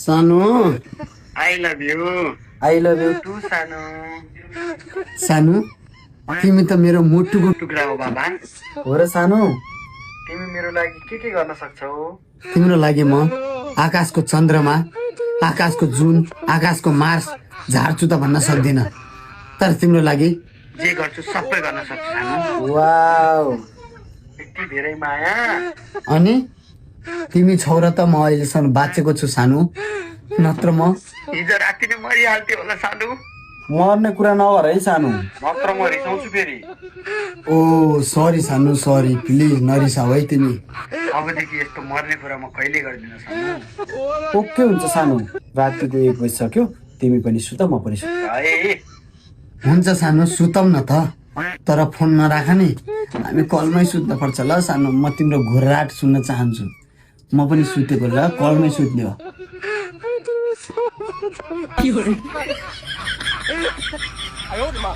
सानो I love you to सानो सानो तिमी त मेरो मुटुको टुक्रा हो बाबा हो र सानो तिमी मेरो लागि के गर्न सक्छौ तिम्रो लागि म आकाशको चन्द्रमा आकाशको जुन आकाशको मार्स झार्छु त भन्न सक्दिन तर तिम्रो लागि जे गर्छु सबै गर्न सक्छु सानो वाउ यति धेरै माया अनि तिमी छौ र त म अहिलेसम्म बाँचेको छु सानो नत्र म हिजो राति नै मरिहाल्थ्यो होला सानो मर्ने कुरा नगर है सानो नत्र म रिसाउँछु फेरि ओ सरी सानो सरी प्लिज नरिसाऊ है तिमी अबदेखि यस्तो मर्ने कुरा म कहिले गर्दिन सानो ओके हुन्छ सानो रातिको 1 बजिसक्यो तिमी पनि सुत म पनि सुत है हुन्छ सानो सुतौ न त तर फोन नराख नि हामी कलमै सुत्न पर्छ ल सानो म तिम्रो घुर्राट सुन्न चाहन्छु म पनि सुतेको ल कलमै सुत्ने हो哎呦我的妈！